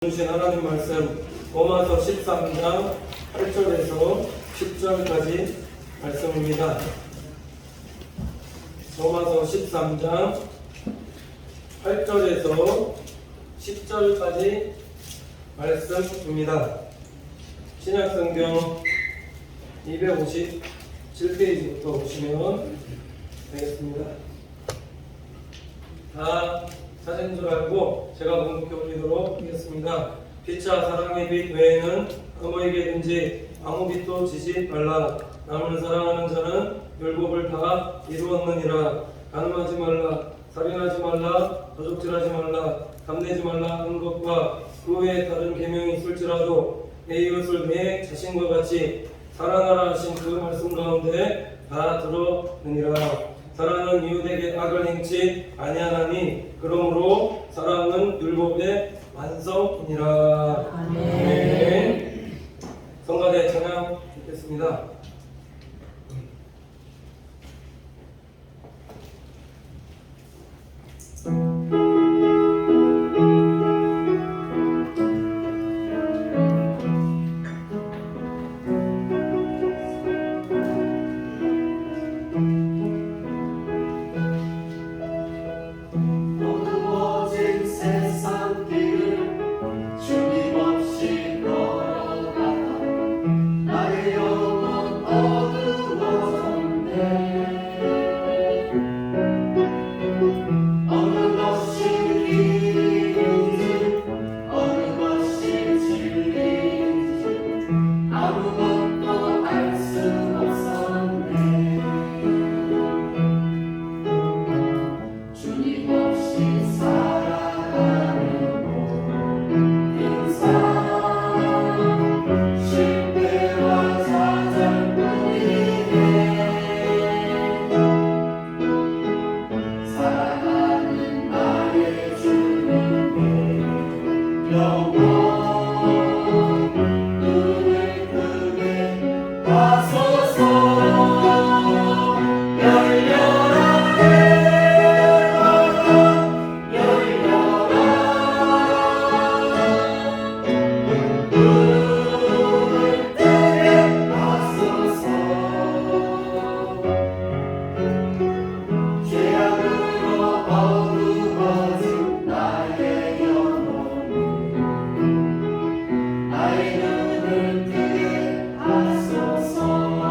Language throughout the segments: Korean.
주신 하나님 말씀 로마서 13장 8절에서 10절까지 말씀입니다. 로마서 13장 8절에서 10절까지 말씀입니다. 신약성경 257페이지부터 보시면 되겠습니다. 다 사진 줄 알고 제가 공독해 올리도록 하겠습니다. 피차 사랑의 빛 외에는 아무에게든지 아무 빛도 지지 말라. 남을 사랑하는 자는 율법을 다 이루었느니라. 간음하지 말라, 살인하지 말라, 도적질하지 말라, 담내지 말라 하는 것과 그 외에 다른 계명이 있을지라도 내 이웃을 내 자신과 같이 사랑하라 하신 그 말씀 가운데 다 들었느니라. 사랑은 이웃에게 악을 행치 아니하나니 그러므로 사랑은 율법의 완성이니라. 아멘. 성가대 찬양 듣겠습니다. 나의 눈을 뜨게 하소서.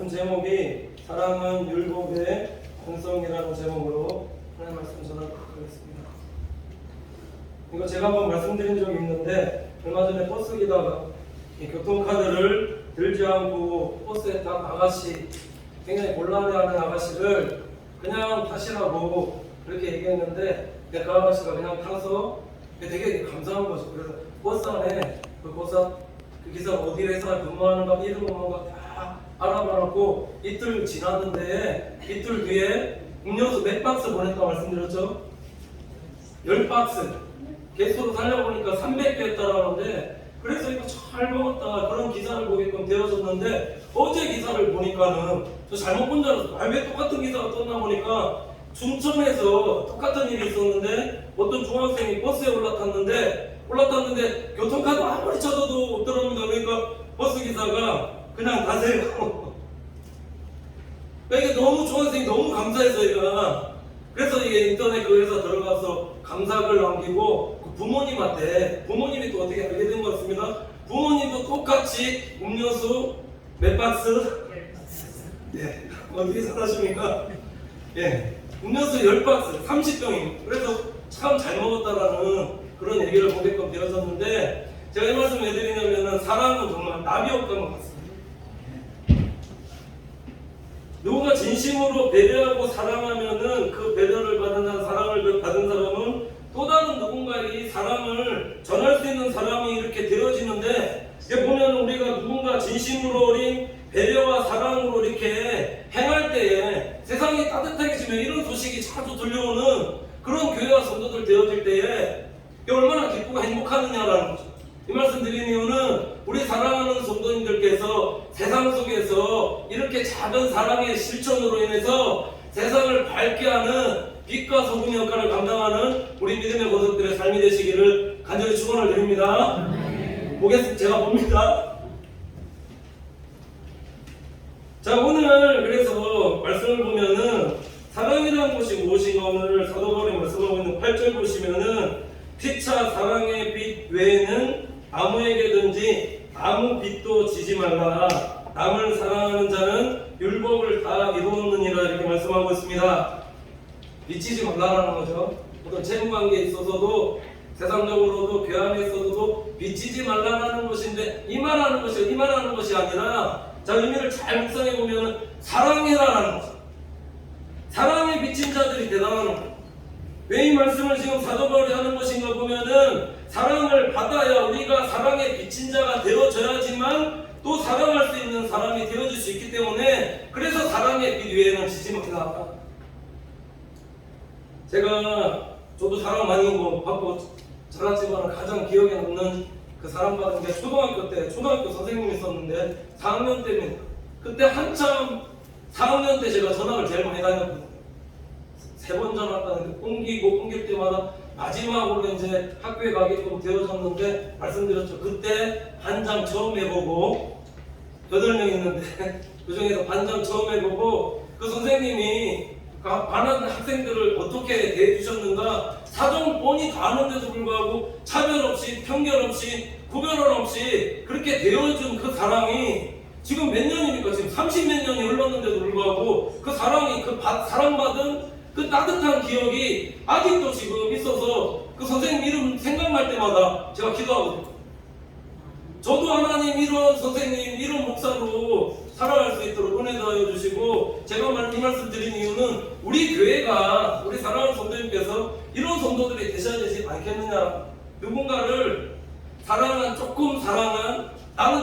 제목이 사랑은 율법의 본성이라는 제목으로 하나님 말씀 전하도록 하겠습니다. 이거 제가 한번 말씀드린 적이 있는데 얼마 전에 버스 기다가 이 교통카드를 들지 않고 버스에 딱 아가씨, 굉장히 곤란해하는 아가씨를 그냥 타시라고 그렇게 얘기했는데 그 아가씨가 그냥 타서 되게 감사한 거죠. 그래서 버스 안에 그 기사 어디 회사에 근무하는가 이름 뭔가 다 알아봐놓고 이틀 지났는데 이틀 뒤에 음료수 몇 박스 보냈다고 말씀드렸죠? 10박스 개수로 살려보니까 300개였다라는데 그래서 이거 잘 먹었다 그런 기사를 보게끔 되어졌는데 어제 기사를 보니까는 저 잘못 본 줄 알았어요. 왜 똑같은 기사가 떴나 보니까 춘천에서 똑같은 일이 있었는데 어떤 중학생이 버스에 올라탔는데 교통카드 아무리 찾아도 못 들어옵니다. 그러니까 버스 기사가 그냥 가세요. 이게 너무 중학생이 너무 감사해서 얘가 그래서 이게 인터넷 그 회사 들어가서 감사글 남기고 그 부모님이 또 어떻게 알게 된 것 같습니다. 부모님도 똑같이 음료수 몇 박스? 예, 어떻게 사십니까? 예, 음료수 10박스 30병입니다. 그래서 참 잘 먹었다라는 그런 얘기를 보게끔 되어졌는데 제가 이 말씀 왜 드리냐면은 사랑은 정말 나비 없던 것 같습니다. 누군가 진심으로 배려하고 사랑하면은 그 배려를 받은 사랑을 받은 사람은 또 다른 누군가의 사랑을 전할 수 있는 사람이 이렇게 되어지는데 이게 보면 우리가 누군가 진심으로 어린 배려와 사랑으로 이렇게 행할 때에 세상이 따뜻해지면 이런 소식이 자주 들려오는 그런 교회와 성도들 되어질 때에 이게 얼마나 기쁘고 행복하느냐라는 거죠. 이 말씀 드린 이유는 우리 사랑하는 성도님들께서 세상 속에서 이렇게 작은 사랑의 실천으로 인해서 세상을 밝게 하는 빛과 소금 역할을 감당하는 우리 믿음의 고석들의 삶이 되시기를 간절히 축원을 드립니다. 보겠습니다. 제가 봅니다. 자, 오늘 그래서 말씀을 보면은 사랑이라는 것이 무엇인가 오늘 사도 바울이 말씀하고 있는 8절 보시면은 피차 사랑의 빛 외에는 아무에게든지 아무 빛도 지지 말라. 남을 사랑하는 자는 율법을 다 이루었느니라 이렇게 말씀하고 있습니다. 미치지 말라라는 거죠. 어떤 채무관계에 있어서도 세상적으로도 교환에 있어서도 미치지 말라라는 것인데 이 말하는 것이 아니라 자 의미를 잘 묵상해 보면 사랑해라라는 거죠. 사랑에 비친 자들이 대단한 거예요. 왜 이 말씀을 지금 사도 바울이 하는 것인가 보면은 사랑을 받아야 우리가 사랑에 비친 자가 되어져야지만 또 사랑할 수 있는 사람이 되어질 수 있기 때문에 그래서 사랑의 빛 위에는 지지 못하다. 저도 사랑 많이 받고 자랐지만 가장 기억에 남는 그 사랑받은 게 초등학교 선생님이 있었는데 4학년 때입니다. 그때 한참 4학년 때 제가 전학을 제일 많이 다녔거든요. 3번 전학 가는데 옮길 때마다 마지막으로 이제 학교에 가게끔 되어졌는데 말씀드렸죠. 그때 반장 처음 해보고 8명 있는데 그 중에서 반장 처음 해보고 그 선생님이 반한 학생들을 어떻게 대해주셨는가 사정 뻔히 다 아는데도 불구하고 차별 없이 편견 없이 구별원 없이 그렇게 되어준 그 사랑이 지금 몇 년입니까? 지금 30몇 년이 흘렀는데도 불구하고 그 사랑이 사랑받은 그 따뜻한 기억이 아직도 지금 있어서 그 선생님 이름 생각날 때마다 제가 기도하거든요. 저도 하나님 이런 선생님, 이런 목사로 살아갈 수 있도록 은혜 더하여 주시고 제가 이 말씀 드린 이유는 우리 교회가 우리 사랑하는 성도님께서 이런 성도들이 되셔야 되지 않겠느냐. 누군가를 나는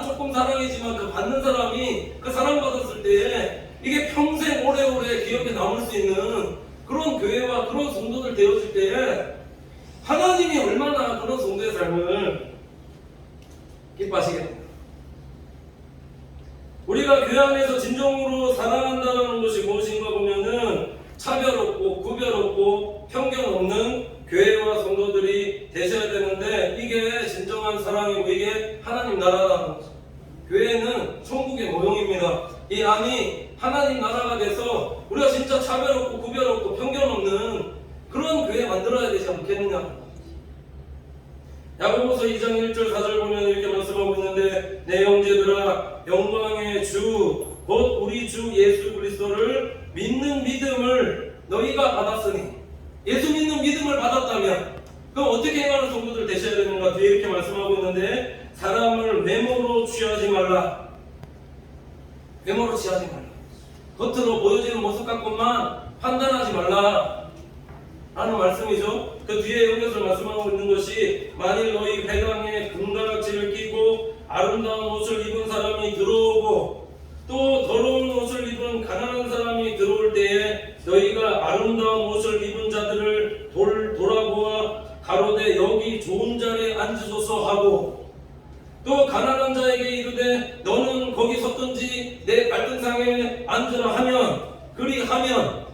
조금 사랑이지만 그 받는 사람이 그 사랑받았을 때에 이게 평생 오래오래 기억에 남을 수 있는 그런 교회와 그런 성도들 되어질 때에 하나님이 얼마나 그런 성도의 삶을 기뻐하시겠습니까? 우리가 교회 안에서 진정으로 사랑한다는 것이 무엇인가 보면은 차별 없고 구별 없고 편견 없는 교회와 성도들이 되셔야 되는데 이게 진정한 사랑이고 이게 하나님 나라라는 거죠. 교회는 천국의 모형입니다. 이 안이 하나님 나라가 돼서 우리가 진짜 차별 없고 구별 없고 편견 없는 그런 교회 만들어야 되지 않겠느냐. 야고보서 2장 1절 4절 보면 이렇게 말씀하고 있는데 내 형제들아 영광의 주 곧 우리 주 예수 그리스도를 믿는 믿음을 너희가 받았으니, 예수 믿는 믿음을 받았다면 그럼 어떻게 행하는 성도들 되셔야 되는가? 뒤에 이렇게 말씀하고 있는데, 사람을 외모로 취하지 말라. 외모로 취하지 말라. 겉으로 보여지는 모습 갖고만 판단하지 말라 라는 말씀이죠. 그 뒤에 여기서 말씀하고 있는 것이, 만일 너희 회당에 금가락지를 끼고 아름다운 옷을 입은 사람이 들어오고 또 더러운 옷을 입은 가난한 사람이 들어올 때에 너희가 아름다운 옷을 입은 자들을 돌아보아 가로되 여기 좋은 자리에 앉으소서 하고, 또 가난한 자에게 이르되 너는 거기 섰든지 내 발등상에 앉으라 하면, 그리하면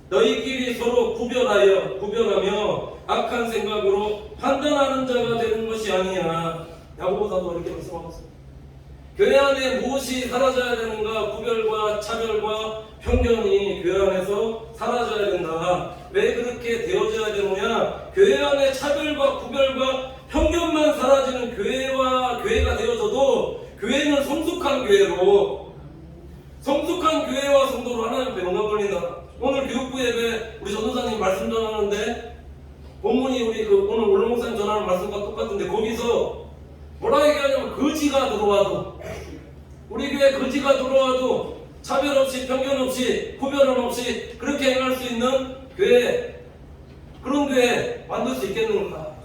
너희끼리 서로 구별하며 악한 생각으로 판단하는 자가 되는 것이 아니냐. 야고보서도 이렇게 말씀하고 있습니다. 교회 안에 무엇이 사라져야 되는가? 구별과 차별과 편견이 교회 안에서 사라져야 된다. 왜 그렇게 되어져야 되느냐? 교회 안에 차별과 구별과 편견만 사라지는 교회가 되어져도 교회는 성숙한 교회로, 성숙한 교회와 성도로 하나님 앞에 영광 돌린다. 오늘 교육부 예배 우리 전도사님 말씀 전하는데 본문이 우리 오늘 올롱목사님 전하는 말씀과 똑같은데, 거기서 뭐라 얘기하냐면, 거지가 들어와도, 우리 교회 거지가 들어와도 차별 없이 편견 없이 구별 없이 그렇게 행할 수 있는 교회, 그런 교회 만들 수 있겠는가?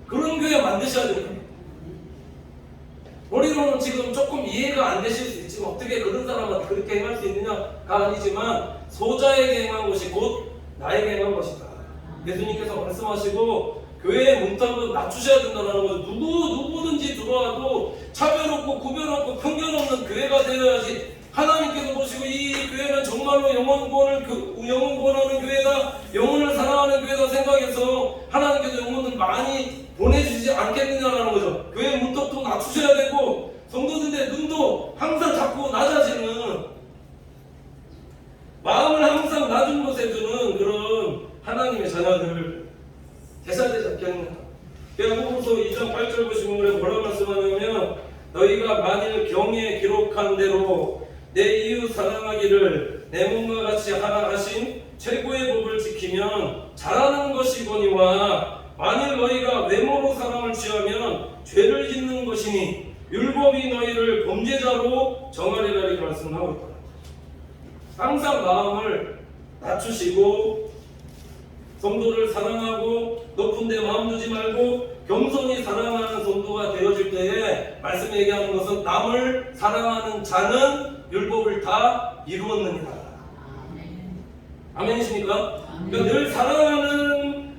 그런 교회 만드셔야 됩니다. 머리로는 지금 조금 이해가 안 되실 수 있지만 어떻게 그런 사람한테 그렇게 행할 수 있느냐가 아니지만, 소자에게 행한 것이 곧 나에게 행한 것이다. 예수님께서 말씀하시고 교회의 문턱은 낮추셔야 된다는 거죠. 누구든지 들어와도 차별 없고 구별 없고 편견 없는 교회가 되어야지 하나님께서 보시고 이 교회는 정말로 영혼 구원하는 교회다, 영혼을 사랑하는 교회다 생각해서 하나님께서 영혼을 많이 보내주시지 않겠느냐라는 거죠. 교회 문턱도 낮추셔야 되고, 성도들의 눈도 항상 자꾸 낮아지는, 마음을 항상 낮은 곳에 두는 그런 하나님의 자녀들 되셔야 되지 않겠느냐. 야고보서 2장 8절 보시면 뭐라고 말씀하냐면, 너희가 만일 경에 기록한 대로 내 이웃 사랑하기를 내 몸과 같이 하라 하신 최고의 법을 지키면 잘하는 것이거니와, 만일 너희가 외모로 사람을 취하면 죄를 짓는 것이니 율법이 너희를 범죄자로 정하리라 이렇게 말씀하고 있다. 항상 마음을 낮추시고 성도를 사랑하고 높은 데 마음 두지 말고 겸손히 사랑하는 성도가 되어질 때에, 말씀 얘기하는 것은 남을 사랑하는 자는 율법을 다 이루었느니라. 아멘이십니까? 그러니까 늘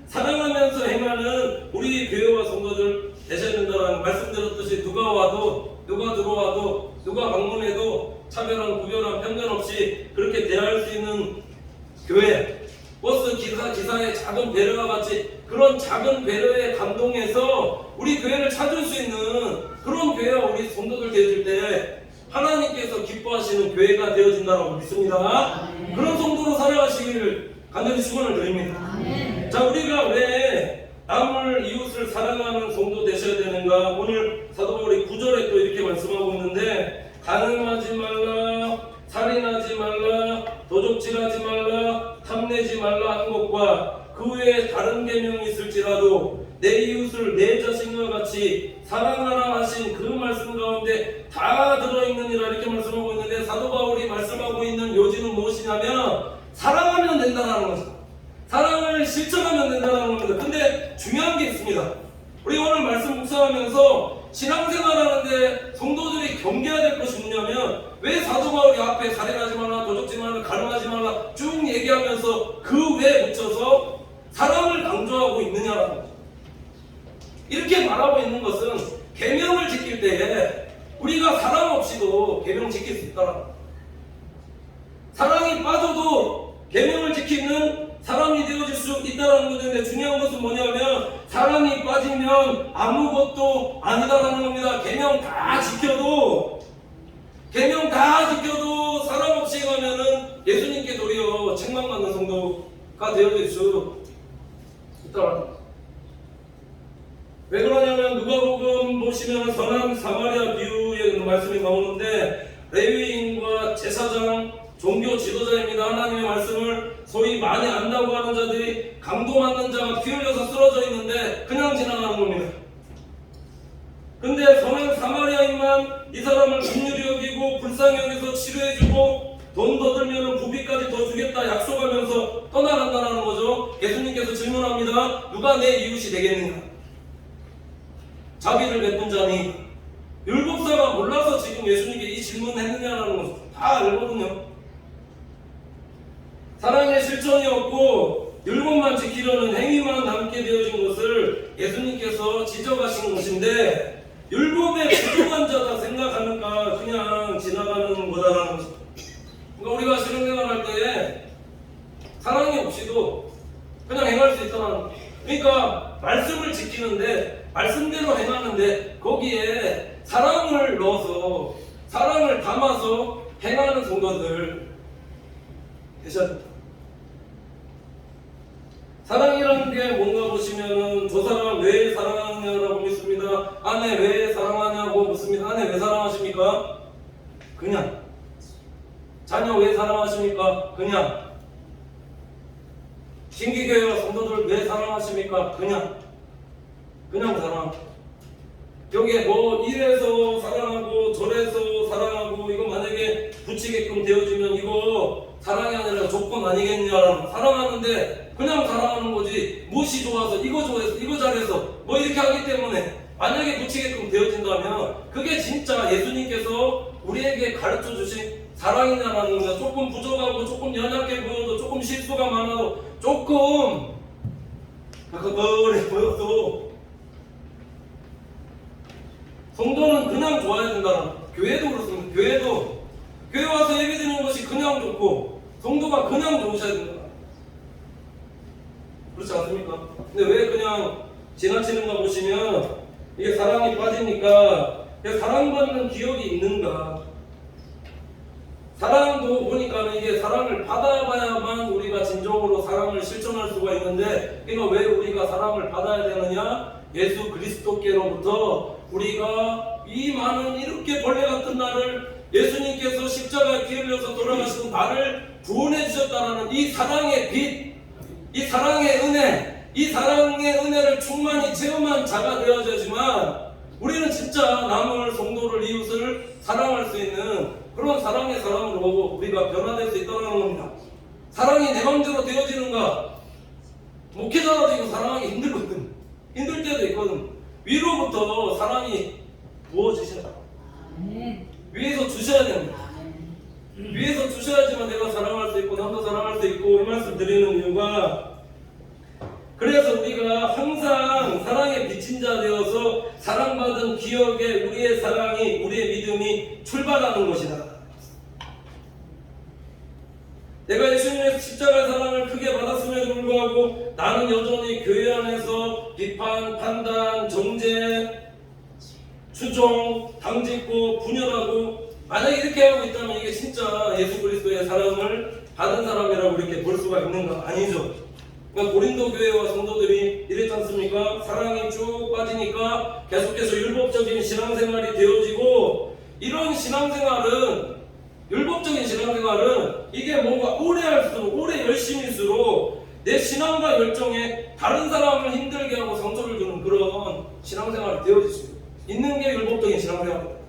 사랑하면서 행하는 우리 교회와 성도들 되셔야 된다는 말씀 드렸듯이, 누가 와도 누가 들어와도 누가 방문해도 차별한 구별한 편견 없이 그렇게 대할 수 있는 교회, 버스 기사의 작은 배려와 같이 그런 작은 배려에 감동해서 우리 교회를 찾을 수 있는 그런 교회와 우리 성도들 되어질 때 하나님께서 기뻐하시는 교회가 되어진다고 믿습니다. 그런 성도로 살아가시기를 간절히 축원을 드립니다. 자, 우리가 왜 남을 이웃을 사랑하는 성도 되셔야 되는가? 오늘 사도 바울이 9절에 또 이렇게 말씀하고 있는데, 간음하지 말라, 살인하지 말라, 도적질하지 말라, 탐내지 말라 하는 것과 그 외에 다른 계명이 있을지라도 내 이웃을 내 자신과 같이 사랑하라 하신 그 말씀 가운데 다 들어있느니라 이렇게 말씀하고 있는데, 사도 바울이 말씀하고 있는 요지는 무엇이냐면 사랑하면 된다는 것입니다. 사랑을 실천하면 된다는 겁니다. 근데 중요한 게 있습니다. 우리 오늘 말씀 묵상하면서 신앙생활하는데 성도들이 경계해야 될 것이 뭐냐면, 왜 사도 바울이 앞에 살인하지 말라, 도적질 말라, 가늠하지 말라 쭉 얘기하면서 그 외에 붙여서 사랑을 강조하고 있느냐라는 거죠. 이렇게 말하고 있는 것은 계명을 지킬 때에 우리가 사랑 없이도 계명 지킬 수 있다는 거죠. 사랑이 빠져도 계명을 지키는 사람이 되어질 수 있다는 것인데, 중요한 것은 뭐냐면 사랑이 빠지면 아무것도 아니다라는 겁니다. 계명 다 지켜도 사랑 없이 가면은 예수님께 도리어 책망받는 성도가 되어질 수 있다라는 겁니다. 왜 그러냐면 누가복음 보시면 선한 사마리아 비유에 있는 말씀이 나오는데 레위인과 제사장, 종교 지도자입니다. 하나님의 말씀을 소위 많이 안다고 하는 자들이 강도 맞는 자가 피 흘려서 쓰러져 있는데 그냥 지나가는 겁니다. 근데 선한 사마리아인만 이 사람을 긍휼히 여기고 불쌍히 여기서 치료해주고 돈 더 들면 부비까지 더 주겠다 약속하면서 떠나간다는 거죠. 예수님께서 질문합니다. 누가 내 이웃이 되겠느냐? 자비를 베푼 자니. 율법사가 몰라서 지금 예수님께 이 질문을 했느냐라는 것을 다 알거든요. 사랑의 실천이 없고 율법만 지키려는 행위만 남게 되어진 것을 예수님께서 지적하신 것인데 율법에 부족한 자다 생각하니까 그냥 지나가는 거다라는 것입니다. 그러니까 우리가 신앙생활할 때 사랑이 없이도 그냥 행할 수 있다는 거예요. 그러니까 말씀을 지키는데 말씀대로 행하는데 거기에 사랑을 넣어서 사랑을 담아서 행하는 성도들 계셔야 됩니다. 사랑이라는 게 뭔가 보시면은 저 사람 왜 사랑하느냐라고 묻습니다. 아내 왜 사랑하냐고 묻습니다. 아내 왜 사랑하십니까? 그냥. 자녀 왜 사랑하십니까? 그냥. 신기교회와 성도들 왜 사랑하십니까? 그냥 사랑. 여기에 뭐 이래서 사랑하고 저래서 사랑하고 이거 만약에 붙이게끔 되어지면 이거 사랑이 아니라 조건 아니겠냐. 사랑하는데 그냥 사랑하는 거지 무엇이 좋아서 이거 좋아해서 이거 잘해서 뭐 이렇게 하기 때문에 만약에 붙이게끔 되어진다면 그게 진짜 예수님께서 우리에게 가르쳐 주신 사랑이냐라는 거야. 조금 부족하고 조금 연약해 보여도 조금 실수가 많아도 조금 약간 어려 보여도 성도는 그냥 좋아야 된다는. 교회도 그렇습니다. 교회도 교회 와서 예배 드리는 것이 그냥 좋고 성도가 그냥 좋으셔야 된다. 그렇지 않습니까? 근데 왜 그냥 지나치는가 보시면 이게 사랑이 빠지니까 사랑받는 기억이 있는가. 사랑도 보니까 이게 사랑을 받아봐야만 우리가 진정으로 사랑을 실천할 수가 있는데 그러니까 왜 우리가 사랑을 받아야 되느냐? 예수 그리스도께로부터 우리가 이 많은 이렇게 벌레 같은 나를 예수님께서 십자가에 피 흘려서 돌아가시는 나를 구원해 주셨다는 이 사랑의 빛, 이 사랑의 은혜, 이 사랑의 은혜를 충만히 체험한 자가 되어야지만 우리는 진짜 남을, 성도를, 이웃을 사랑할 수 있는 그런 사랑의 사람으로 우리가 변화될 수 있다는 겁니다. 사랑이 내 맘대로 되어지는가? 목회자라도 이거 사랑하기 힘들거든. 힘들 때도 있거든. 위로부터 사랑이 부어지셔야 위에서 주셔야 됩니다. 위에서 주셔야지만 내가 사랑할 수 있고 남도 사랑할 수 있고 이 말씀 드리는 이유가 그래서 우리가 항상 사랑의 비친 자 되어서 사랑받은 기억에 우리의 사랑이 우리의 믿음이 출발하는 것이다. 내가 예수님의 십자가 사랑을 크게 받았음에도 불구하고 나는 여전히 교회 안에서 비판, 판단, 정죄, 추종, 당짓고 분열하고 만약에 이렇게 하고 있다면 이게 진짜 예수 그리스도의 사랑을 받은 사람이라고 이렇게 볼 수가 있는가? 아니죠. 그러니까 고린도 교회와 성도들이 이랬지 않습니까? 사랑이 쭉 빠지니까 계속해서 율법적인 신앙생활이 되어지고 이런 신앙생활은 율법적인 신앙생활은 이게 뭔가 오래 할수록 오래 열심일수록 내 신앙과 열정에 다른 사람을 힘들게 하고 상처를 주는 그런 신앙생활이 되어질 수 있는 게 율법적인 신앙생활입니다.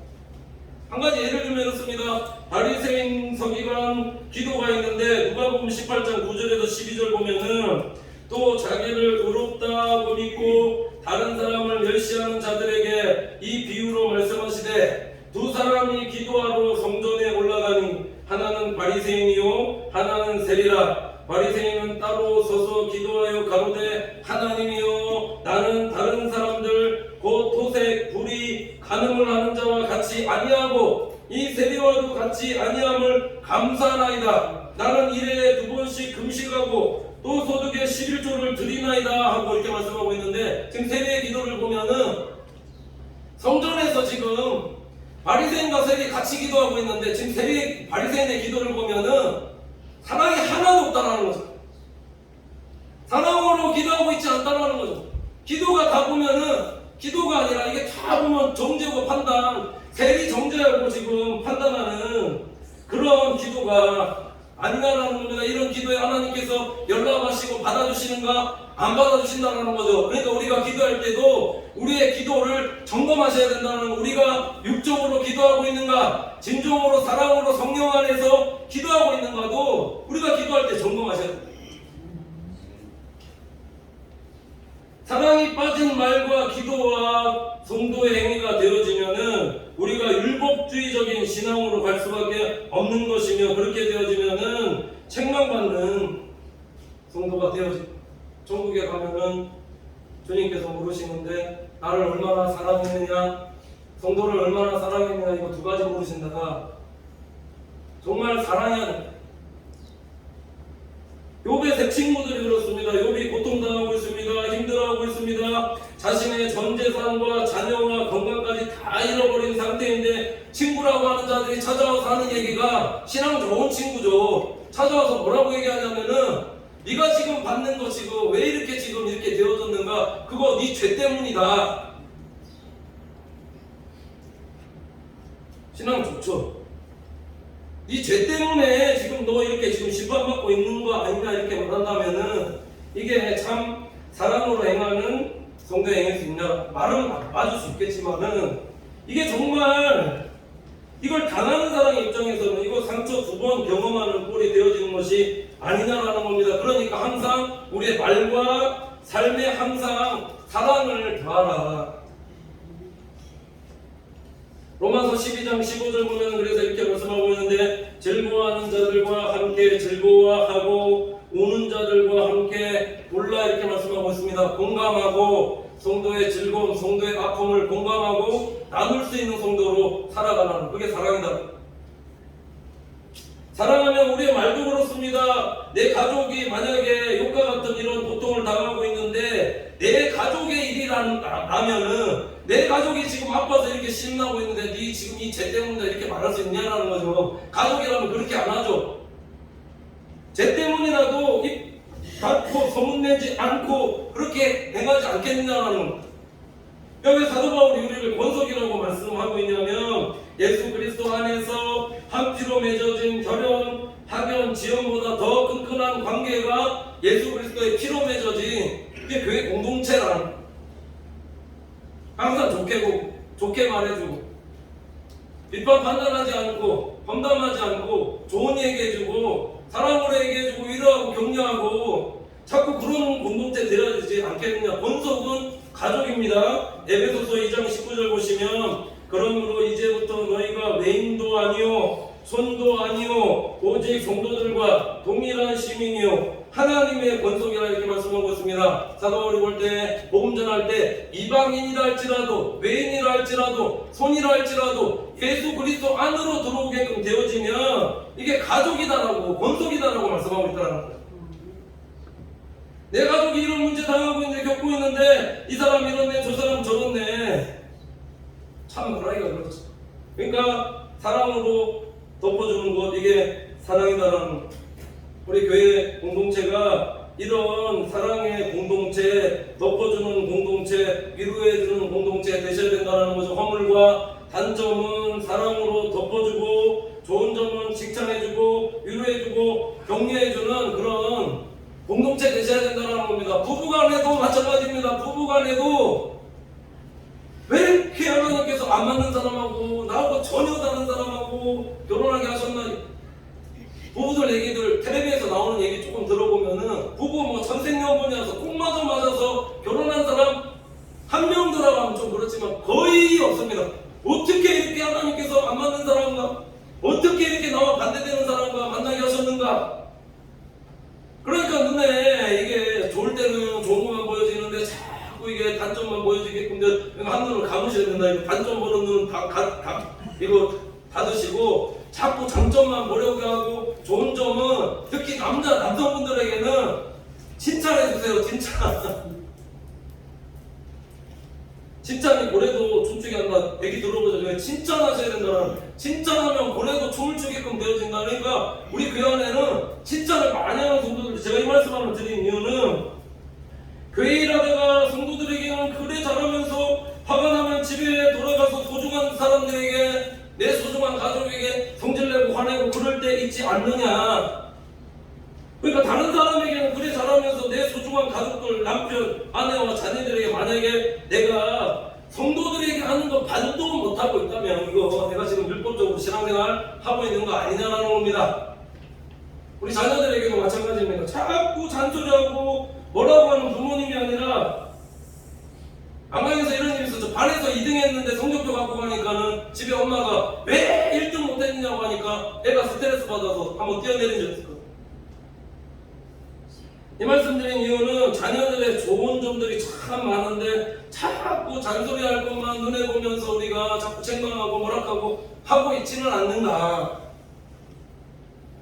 한 가지 예를 들면 이렇습니다. 바리새인 서기관 기도가 있는데 누가복음 18장 9절에서 12절 보면은 또 자기를 의롭다고 믿고 다른 사람을 멸시하는 자들에게 이 비유로 말씀하시되 두 사람이 기도하러 성전에 올라가니 하나는 바리새인이요 하나는 세리라. 바리새인은 따로 서서 기도하여 가로되 하나님이여 나는 다른 사람들 곧 토색, 불의, 간음을 하는 자와 같이 아니하고 이 세리와도 같이 아니함을 감사하나이다. 나는 일에 2번씩 금식하고 또 소득의 11조를 드리나이다 하고 이렇게 말씀하고 있는데 지금 세리의 기도를 보면은 성전에서 지금 바리새인과 세리 같이 기도하고 있는데 지금 바리새인의 기도를 보면은 사랑이 하나도 없다는 거죠. 사랑으로 기도하고 있지 않다는 거죠. 기도가 다 보면은 기도가 아니라 이게 다 보면 정죄고 판단 세리 정죄하고 지금 판단하는 그런 기도가 아니라는 겁니다. 이런 기도에 하나님께서 연락하시고 받아주시는가 안 받아주신다는 거죠. 그러니까 우리가 기도할 때도 우리의 기도를 점검하셔야 된다는, 우리가 육적으로 기도하고 있는가 진정으로 사랑으로 성령 안에서 기도하고 있는가도 우리가 기도할 때 점검하셔야 됩니다. 사랑이 빠진 말과 기도와 성도의 행위가 되어지면은 우리가 율법주의적인 신앙으로 갈 수밖에 없는 것이며, 그렇게 되어지면은 책망받는 성도가 되어지. 천국에 가면은 주님께서 물으시는데 나를 얼마나 사랑했느냐, 성도를 얼마나 사랑했느냐, 이거 두 가지 물으신다가 정말 사랑해야 됩니다. 욥의 세 친구들이 그렇습니다. 욥이 고통당하고 있습니다. 힘들어하고 있습니다. 자신의 전 재산과 자녀와 건강까지 다 잃어버린 상태인데 친구라고 하는 자들이 찾아와서 하는 얘기가 신앙 좋은 친구죠. 찾아와서 뭐라고 얘기하냐면은 네가 지금 받는 거 지금 왜 이렇게 지금 이렇게 되어졌는가, 그거 네 죄 때문이다. 신앙 좋죠. 이 죄 때문에 지금 너 이렇게 지금 심판받고 있는 거 아니냐 이렇게 말한다면은 이게 참 사랑으로 행하는 성도의 행일 수 있냐, 말은 맞을 수 있겠지만은 이게 정말 이걸 당하는 사람의 입장에서는 이거 상처 두 번 경험하는 꼴이 되어지는 것이 아니냐라는 겁니다. 그러니까 항상 우리의 말과 삶에 항상 사랑을 더하라. 로마서 12장 15절 보면 그래서 이렇게 말씀하고 있는데, 즐거워하는 자들과 함께 즐거워하고 우는 자들과 함께 울라, 이렇게 말씀하고 있습니다. 공감하고 성도의 즐거움, 성도의 아픔을 공감하고 나눌 수 있는 성도로 살아가는, 그게 사랑이다. 사랑하면 우리의 말도 그렇습니다. 내 가족이 만약에 욥과 같은 이런 고통을 당하고 있는데 내 가족의 일이라면은, 내 가족이 지금 아파서 이렇게 심나고 있는데 네 지금 이 죄 때문이다 이렇게 말할 수 있냐라는 거죠. 가족이라면 그렇게 안 하죠. 죄 때문이라도 입 닫고 소문내지 않고 그렇게 행하지 않겠느냐라는 겁니다. 왜 사도 바울이 우리를 권속이라고 말씀하고 있냐면, 예수 그리스도 안에서 한 피로 맺어진 결혼, 학연, 지연보다 더 끈끈한 관계가 예수 그리스도의 피로 맺어진 그게 교회 공동체라는, 항상 좋게 말해주고 비판 판단하지 않고 험담하지 않고 좋은 얘기해주고 사랑으로 얘기해주고 위로하고 격려하고 자꾸 그런 공동체 되어야 되지 않겠느냐. 본속은 가족입니다. 에베소서 2장 19절 보시면, 그러므로 이제부터 너희가 외인도 아니요 손도 아니요 오직 성도들과 동일한 시민이요 하나님의 권속이라 이렇게 말씀하고 있습니다. 사도 바울이 볼 때, 복음 전할 때 이방인이라 할지라도 외인이라 할지라도 손이라 할지라도 예수 그리스도 안으로 들어오게끔 되어지면 이게 가족이다라고 권속이다라고 말씀하고 있다는 거예요. 내 가족이 이런 문제 당하고 있는데 겪고 있는데 이 사람 이렇네 저 사람 저렇네, 참 말하기가 그렇죠. 그러니까 사랑으로 덮어주는 것, 이게 사랑이다라는, 우리 교회 공동체가 이런 사랑의 공동체, 덮어주는 공동체, 위로해주는 공동체 되셔야 된다는 거죠. 허물과 단점은 사랑으로 덮어주고 좋은 점은 칭찬해주고 위로해주고 격려해주는 그런 공동체 되셔야 된다는 겁니다. 부부간에도 마찬가지입니다. 부부간에도 왜 이렇게 하나님께서 안 맞는 사람하고 나하고 전혀 다른 사람하고 결혼하게 하셨나? 부부들 얘기들 텔레비에서 나오는 얘기 조금 들어보면은 부부 뭐 천생연분이라서 꼭 맞아서 결혼한 사람 한 명 들어가면 좀 그렇지만 거의 없습니다. 어떻게 이렇게 하나님께서 안 맞는 사람과 어떻게 이렇게 나와 반대되는 사람과 만나게 하셨는가? 그러니까 눈에 이게 좋을 때는 좋은 것만 보여지는데 자꾸 이게 단점만 보여지게끔 한눈을 감으셔야 된다. 이거 단점 보는 눈은 이거 닫으시고 자꾸 장점만 보려고 하고 좋은 점은 특히 남성분들에게는 칭찬해 주세요. 칭찬이 고래도 춤추게 한다. 얘기 들어보죠. 칭찬하셔야 된다. 칭찬하면 고래도 춤을 추게끔 되어진다. 그러니까 우리 그 안에는 칭찬을 많이 하는 성도들, 제가 이 말씀을 드린 이유는 교회 일하다가 성도들에게는 그래 잘하면서 화가 나면 집에 돌아가서 소중한 사람들에게, 내 소중한 가족에게 성질내고 화내고 그럴 때 있지 않느냐. 그러니까 다른 사람에게는 그래 잘하면서 내 소중한 가족들, 남편, 아내와 자녀들에게 만약에 내가 성도들에게 하는 거 반도 못하고 있다면 이거 내가 지금 율법적으로 신앙생활 하고 있는 거 아니냐라는 겁니다. 우리 자녀들에게도 마찬가지입니다. 자꾸 잔소리하고 뭐라고 하는 부모님이 아니라, 안강에서 이런 일이 있었죠. 반에서 2등 했는데 성적표 갖고 가니까는 집에 엄마가 왜 1등 못했느냐고 하니까 애가 스트레스 받아서 한번 뛰어내린 적이 있었거든요. 이 말씀드린 이유는 자녀들의 좋은 점들이 참 많은데 자꾸 잔소리할 것만 눈에 보면서 우리가 자꾸 책망하고 뭐락하고 하고 있지는 않는다.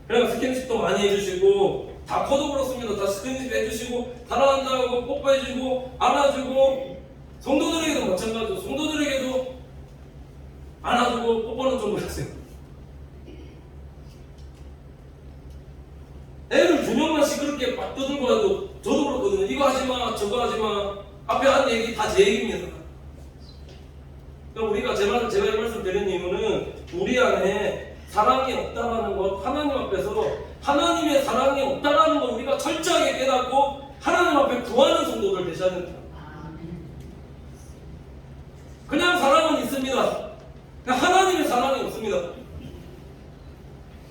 그냥 스킨십도 많이 해주시고, 다 커도 그렇습니다. 다 스킨십 해주시고, 사랑한다고 뽀뽀해주고 안아주고, 성도들에게도 마찬가지로 성도들에게도 안아주고 뽀뽀는 좀 그러세요. 애를 2명만 시끄럽게 막 떠들고 해도 저도 그렇거든요. 이거 하지마 저거 하지마, 앞에 한 얘기 다 제 얘기입니다. 그러니까 우리가 제가 이 말씀 드린 이유는 우리 안에 사랑이 없다라는 것, 하나님 앞에서 하나님의 사랑이 없다라는 것 우리가 철저하게 깨닫고 하나님 앞에 구하는 성도들 되셔야 됩니다. 그냥 사랑은 있습니다. 그냥 하나님의 사랑이 없습니다.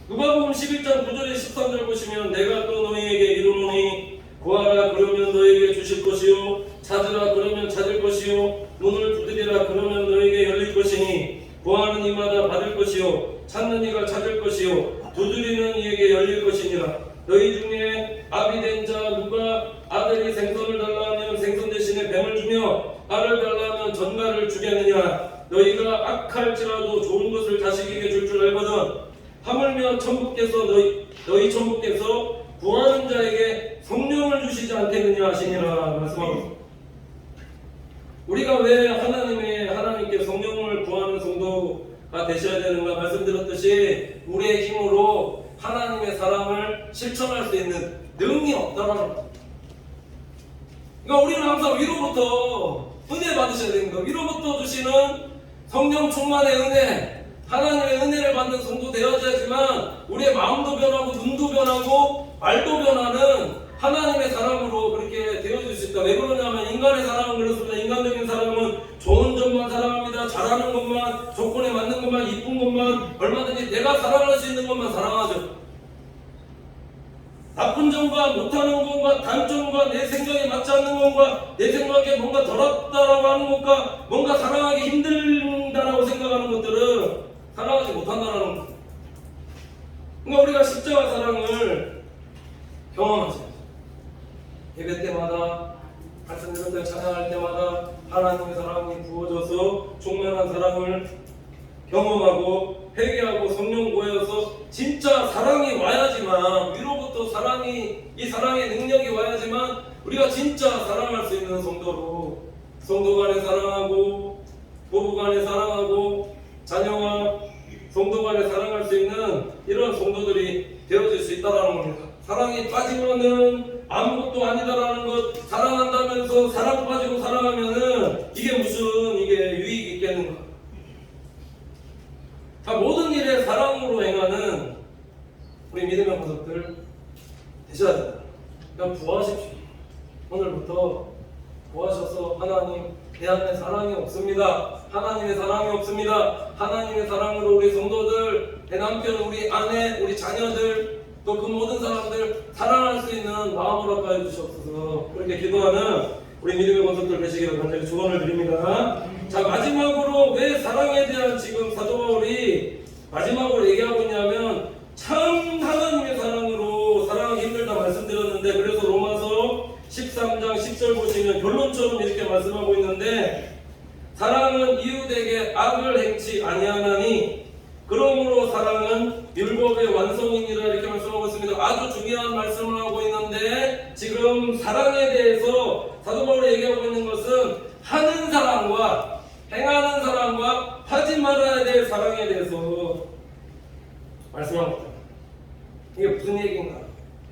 누가복음 11장 9절에 13절 보시면, 내가 또 너희에게 이르노니 구하라 그러면 너희에게 주실 것이요, 찾으라 그러면 찾을 것이요, 문을 두드리라 그러면 너희에게 열릴 것이니, 구하는 이마다 받을 것이요, 찾는 이가 찾을 것이요, 두드리는 이에게 열릴 것이니라. 너희 중에 아비 된 자 누가 아들이 생선을 달라 하면 생선 대신에 뱀을 주며 알을 달라 하면 전갈을 주겠느냐. 너희가 악할지라도 좋은 것을 자식에게 줄 줄 알거든. 하물며 천부께서 너희 천부께서 구하는 자에게 성령을 주시지 않겠느냐 하시니라 말씀하고 있습니다. 우리가 왜 하나님께 성령을 구하는 성도가 되셔야 되는가 말씀드렸듯이, 우리의 힘으로 하나님의 사랑을 실천할 수 있는 능이 없다라는 겁니다. 그러니까 우리는 항상 위로부터 은혜 받으셔야 됩니다. 위로부터 주시는 성령 충만의 은혜, 하나님의 은혜를 받는 성도 되어야지만 우리의 마음도 변하고 눈도 변하고 말도 변하는 하나님의 사랑으로 그렇게 되어질 수 있다. 왜 그러냐면, 인간의 사랑은 그렇습니다. 인간적인 사랑은 좋은 점만 사랑합니다. 잘하는 것만, 조건에 맞는 것만, 이쁜 것만, 얼마든지 내가 사랑할 수 있는 것만 사랑하죠. 나쁜 점과 못하는 것과 단점과 내 생각에 맞지 않는 것과 내 생각에 뭔가 더럽다라고 하는 것과 뭔가 사랑하기 힘들다라고 생각하는 것들은 사랑하지 못한다라는 겁니다. 그러니까 우리가 십자가 사랑을 경험하세요. 예배 때마다, 말씀 이런 데 찬양할 때마다 하나님의 사랑이 부어져서 충만한 사랑을 경험하고 회개하고 성령 구하여서 진짜 사랑이 와야지만, 위로부터 이 사랑의 능력이 와야지만 우리가 진짜 사랑할 수 있는 성도로, 성도 간에 사랑하고 부부 간에 사랑하고 자녀와 성도 간에 사랑할 수 있는 이런 성도들이 되어질 수 있다는 겁니다. 사랑이 빠지면은 아무것도 아니다라는 것, 사랑한다면서 사랑 빠지고 사랑하면은 이게 무슨 유익이 있겠는가. 모든 일에 사랑으로 행하는 우리 믿음의 모습들 되셔야 됩니다. 그냥 구하십시오. 오늘부터 구하셔서, 하나님, 내 안에 사랑이 없습니다. 하나님의 사랑이 없습니다. 하나님의 사랑으로 우리 성도들, 내 남편, 우리 아내, 우리 자녀들, 또 그 모든 사람들 사랑할 수 있는 마음으로 허락하여 주시옵소서. 그렇게 기도하는 우리 믿음의 모습들 되시기를 간절히 축원을 드립니다. 자, 마지막으로 왜 사랑에 대한 지금 사도 바울이 마지막으로 얘기하고 있냐면, 참 하나님의 사랑으로 사랑하기 힘들다 말씀드렸는데, 그래서 로마서 13장 10절 보시면 결론처럼 이렇게 말씀하고 있는데, 사랑은 이웃에게 악을 행치 아니하나니 그러므로 사랑은 율법의 완성이니라, 이렇게 말씀하고 있습니다. 아주 중요한 말씀을 하고 있는데, 지금 사랑에 대해서 사도 바울이 얘기하고 있는 것은 하는 사랑과 행하는 사랑과 하지 말아야 될 사랑에 대해서 말씀하고 있습니다. 이게 무슨 얘기인가?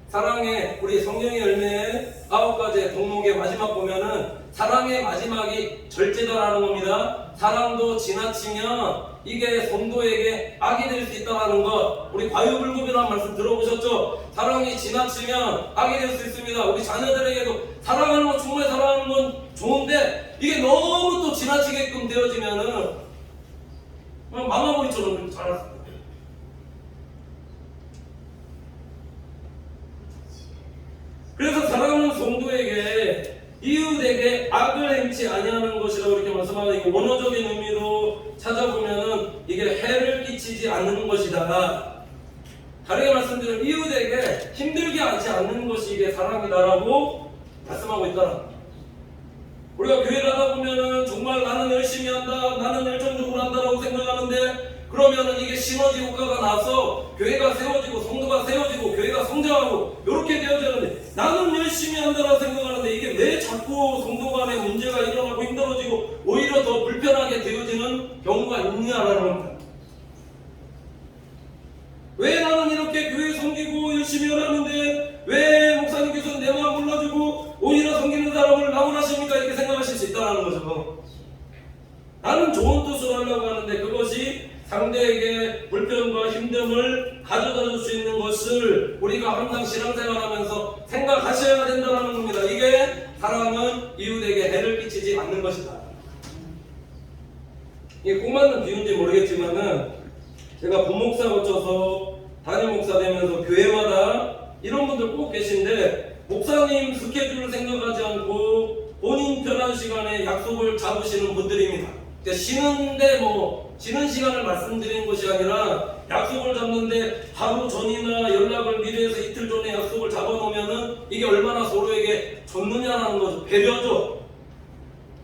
사랑의 우리 성령의 열매의 9가지의 덕목의 마지막 보면은 사랑의 마지막이 절제다라는 겁니다. 사랑도 지나치면 이게 성도에게 악이 될 수 있다는 것, 우리 과유불급이라는 말씀 들어보셨죠? 사랑이 지나치면 악이 될 수 있습니다. 우리 자녀들에게도 사랑하는 건 정말 사랑하는 건 좋은데 이게 너무 또 지나치게끔 되어지면은 마마보이처럼 자랄 수 있어요. 그래서 사랑하는 성도에게 이웃에게 악을 행치 아니하는 것이라고 이렇게 말씀하는 이 원어적인 의미로 찾아보면은 이게 해를 끼치지 않는 것이다. 다르게 말씀드리면 이웃에게 힘들게 하지 않는 것이 이게 사랑이다라고 말씀하고 있다. 우리가 교회를 하다 보면은 정말 나는 열심히 한다, 나는 열정적으로 한다라고 생각하는데 그러면은 이게 시너지 효과가 나서 교회가 세워지고 성도가 세워지고 교회가 성장하고 이렇게 되어지는데 나는 열심히 한다라고 생각하는데 이게 왜 자꾸 성도 간에 문제가 일어나고 힘들어지고 오히려 더 불편하게 되어지는 경우가 있느냐라는 겁니다. 왜 나는 이렇게 교회 섬기고 열심히 하는데 왜 목사님께서는 내 마음 몰라주고 오히려 섬기는 사람을 나무라십니까? 이렇게 생각하실 수 있다는 거죠. 나는 좋은 뜻으로 하려고 하는데 그것이 상대에게 불편과 힘듦을 가져다 줄 수 있는 것을 우리가 항상 신앙생활하면서 생각하셔야 된다는 겁니다. 이게 사랑은 이웃에게 해를 끼치지 않는 것이다. 이게 꼭 맞는 비유인지 모르겠지만은 제가 부목사 거쳐서 담임 목사 되면서 교회마다 이런 분들 꼭 계신데 목사님 스케줄을 생각하지 않고 본인 편한 시간에 약속을 잡으시는 분들입니다. 그러니까 쉬는 시간을 말씀드리는 것이 아니라 약속을 잡는데 하루 전이나 연락을 미리 해서 이틀 전에 약속을 잡아놓으면은 이게 얼마나 서로에게 좋느냐라는 거죠. 배려죠.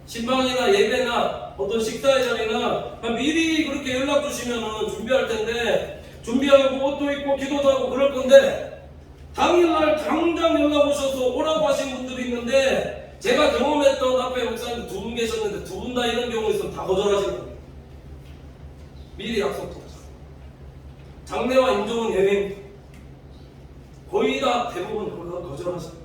신방이나 예배나 어떤 식사의 자리나 미리 그렇게 연락 주시면은 준비할 텐데 준비하고 옷도 입고 기도도 하고 그럴 건데 당일날 당장 연락 오셔서 오라고 하신 분들이 있는데 제가 경험했던 앞에 목사님 두 분 계셨는데 두 분 다 이런 경우 있으면 다 거절하시는 거예요. 미리 약속도 하죠. 장례와 임종은 예외입니다. 거의 다 대부분 거절하시는 거예요.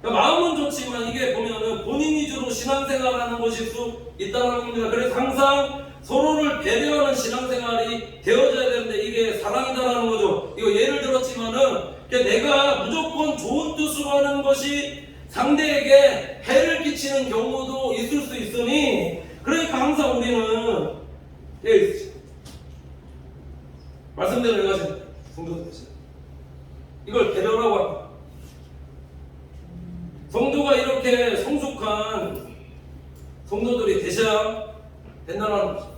그러니까 마음은 좋지만 이게 보면은 본인 위주로 신앙생활하는 것일 수 있다는 겁니다. 그래서 항상 서로를 배려하는 신앙생활이 되어져야 되는데 이게 사랑이다라는 거죠. 이거 예를 들었지만은 내가 무조건 좋은 뜻으로 하는 것이 상대에게 해를 끼치는 경우도 있을 수 있으니 그러니까 항상 우리는 말씀대로 해가지고 성도들 되시죠. 이걸 배려라고 합니다. 성도가 이렇게 성숙한 성도들이 되셔야 된다는 거죠.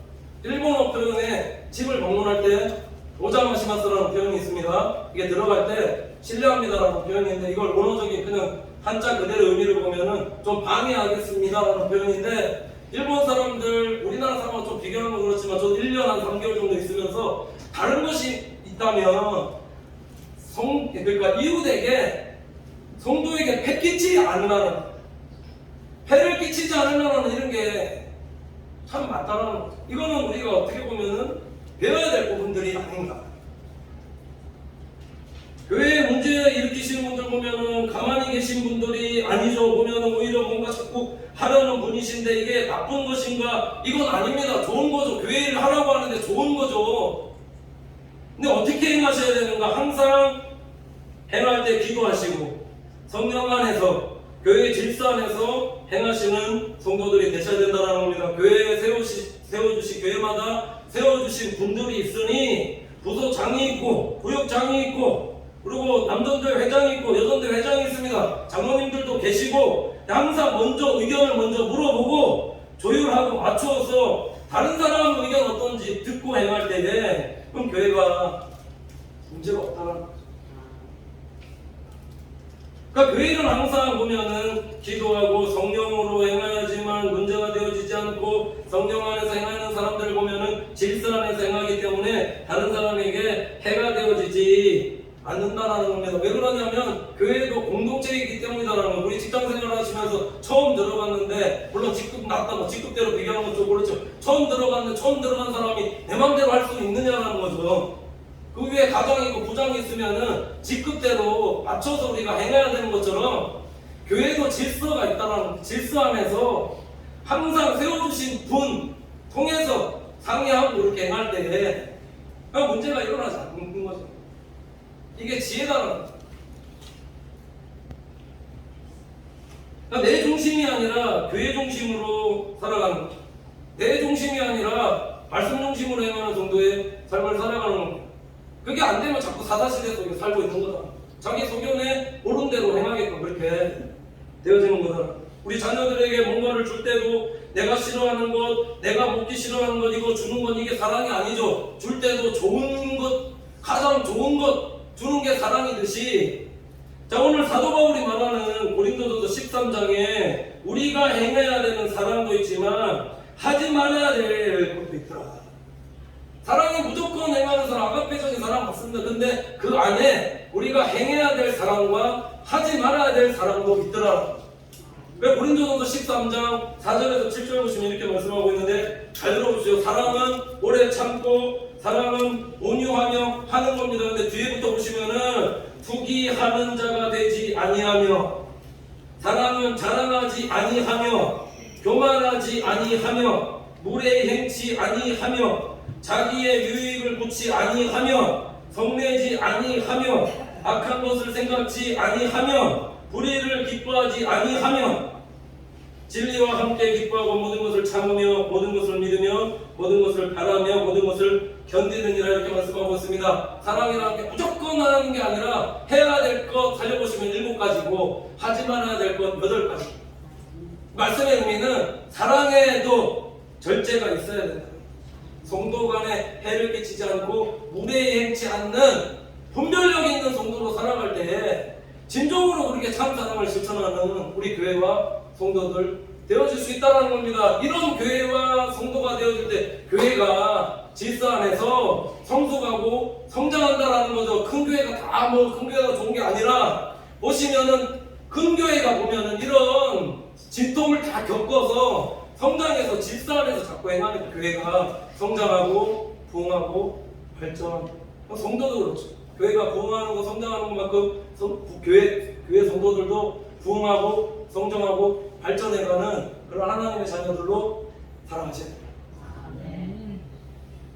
일본어 표현에 집을 방문할 때 오자마시마스라는 표현이 있습니다. 이게 들어갈 때 실례합니다라는 표현이 있는데 이걸 원어적인 그냥 한자 그대로 의미를 보면은 좀 방해하겠습니다라는 표현인데 일본 사람들, 우리나라 사람과 좀 비교하면 그렇지만 저도 1년 한 3개월 정도 있으면서 다른 것이 있다면 그러니까 이웃에게 성도에게 폐 끼치지 않으라는 폐를 끼치지 않으라는 이런 게 참 맞다라는 거죠. 이거는 우리가 어떻게 보면은 배워야 될 부분들이 아닌가. 교회에 문제 일으키시는 분들 보면은 가만히 계신 분들이 아니죠. 보면은 오히려 뭔가 자꾸 하려는 분이신데 이게 나쁜 것인가? 이건 아닙니다. 좋은 거죠. 교회 일을 하라고 하는데 좋은 거죠. 근데 어떻게 행하셔야 되는가? 항상 행할 때 기도하시고 성령 안에서 교회 질서 안에서 행하시는 성도들이 되셔야 된다는 겁니다. 교회에 세워주신 교회마다 세워주신 분들이 있으니 부서장이 있고 구역장이 있고 그리고 남전대 회장이 있고 여전대 회장이 있습니다. 장로님들도 계시고 항상 먼저 의견을 먼저 물어보고 조율하고 맞추어서 다른 사람 의견 어떤지 듣고 행할 때에 그럼 교회가 문제가 없다는 거죠. 그러니까 교회는 항상 보면은 기도하고 성령으로 행하야지만 문제가 되어지지 않고 성령 안에서 행하는 사람들을 보면은 질서 안에서 행하기 때문에 다른 사람에게 해가 되어지지 않는다라는 겁니다. 왜 그러냐면 교회도 공동체이기 때문이다라는 거예요. 우리 직장생활 하시면서 처음 들어갔는데 물론 직급 낮다고 직급대로 비교하는 건 좀 그렇죠. 처음 들어간 사람이 내 맘대로 할 수 있느냐라는 거죠. 그 위에 가장이 있고 부장이 있으면은 직급대로 맞춰서 우리가 행해야 되는 것처럼 교회도 질서가 있다는 질서 안에서 항상 세워주신 분 통해서 상의하고 이렇게 행할 때 문제가 일어나지 않는 거죠. 이게 지혜다라는 거죠. 그러니까 내 중심이 아니라 교회 중심으로 살아가는 거죠. 내 중심이 아니라 말씀 중심으로 행하는 정도의 삶을 살아가는 겁니다. 그게 안 되면 자꾸 사사시대 속에 살고 있는 거다. 자기 소견에 옳은 대로 행하게끔 그렇게 되어지는 거다. 우리 자녀들에게 뭔가를 줄 때도 내가 싫어하는 것, 내가 먹기 싫어하는 것, 이거 주는 건 이게 사랑이 아니죠. 줄 때도 좋은 것, 가장 좋은 것 주는 게 사랑이듯이, 자, 오늘 사도 바울이 말하는 고린도전서 13장에 우리가 행해야 되는 사랑도 있지만 하지 말아야 될 것도 있더라. 사랑이 무조건 행하는 사랑, 아가페적인 사랑 맞습니다. 근데 그 안에 우리가 행해야 될 사랑과 하지 말아야 될 사랑도 있더라. 왜 고린도전서 13장 4절에서 7절 보시면 이렇게 말씀하고 있는데, 잘 들어보세요. 사랑은 오래 참고 사랑은 온유하며 하는 겁니다. 근데 뒤에부터 보시면은 투기하는 자가 되지 아니하며, 사랑은 자랑하지 아니하며, 교만하지 아니하며, 무례히 행치 아니하며, 자기의 유익을 묻지 아니하며, 성내지 아니하며, 악한 것을 생각지 아니하며, 불의를 기뻐하지 아니하며, 진리와 함께 기뻐하고 모든 것을 참으며, 모든 것을 믿으며, 모든 것을 바라며, 모든 것을 견디느니라, 이렇게 말씀하고 있습니다. 사랑이라는 게 무조건 하는 게 아니라 해야 될 것 살려보시면 7가지고 하지 말아야 될 것 8가지. 말씀의 의미는 사랑에도 절제가 있어야 된다. 성도 간에 해를 끼치지 않고 무례히 행치 않는 분별력 있는 성도로 살아갈 때 진정으로 그렇게 참 사랑을 실천하는 우리 교회와 성도들 되어질 수 있다는 겁니다. 이런 교회와 성도가 되어질 때 교회가 질서 안에서 성숙하고 성장한다라는 거죠. 큰 교회가 다 큰 교회가 좋은 게 아니라, 보시면은 큰 교회가 보면은 이런 진통을 다 겪어서 성장해서 질서 안에서 자꾸 행하는 교회가 성장하고 부흥하고 발전. 성도도 그렇죠. 교회가 부흥하는 거, 성장하는 것만큼 교회 성도들도 부흥하고 성장하고 발전해가는 그런 하나님의 자녀들로 살아가셔야 됩니다.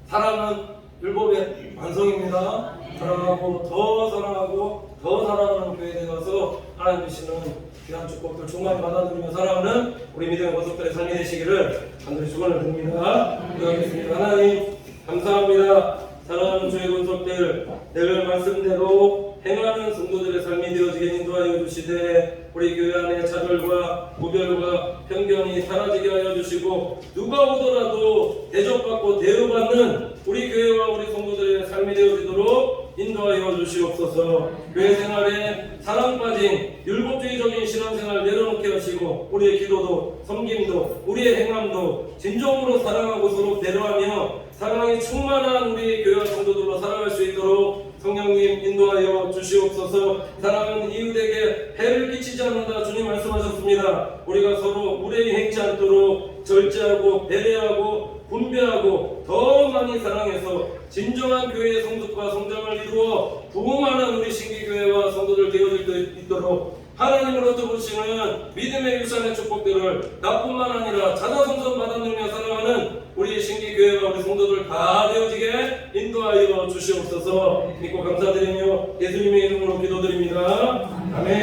사랑은 율법의 완성입니다. 사랑하고 더 사랑하고 더 사랑하는 교회에 되어서 하나님 주시는 귀한 축복들 충만히 받아들이며 살아가는 우리 믿음의 모습들의 삶이 되시기를 간절히 축원을 드립니다. 기도하겠습니다. 하나님 감사합니다. 사랑하는 주의 권속들, 늘 말씀대로 행하는 성도들의 삶이 되어지게 인도하여 주시되, 우리 교회 안에 차별과 구별과 편견이 사라지게 하여 주시고, 누가 오더라도 대접받고 대우받는 우리 교회와 우리 성도들의 삶이 되어지도록 인도하여 주시옵소서. 교회 생활에 사랑 빠진 율법주의적인 신앙생활 내려놓게 하시고, 우리의 기도도 섬김도 우리의 행함도 진정으로 사랑하고 서로 배려하며 사랑이 충만한 우리 교회와 성도들로 살아갈 수 있도록 성령님 인도하여 주시옵소서. 사랑은 이웃에게 해를 끼치지 않는다, 주님 말씀하셨습니다. 우리가 서로 무례히 행치 않도록 절제하고 배려하고 분배하고 더 많이 사랑해서 진정한 교회의 성숙과 성장을 이루어 부흥하는 우리 신기교회와 성도들 되어질 수 있도록 하나님으로부터 보시는 믿음의 유산의 축복들을 나뿐만 아니라 자자손손 받아들며 살아가는 우리 신기교회와 우리 성도들 다 되어지게 인도하여 주시옵소서. 믿고 감사드리며 예수님의 이름으로 기도드립니다.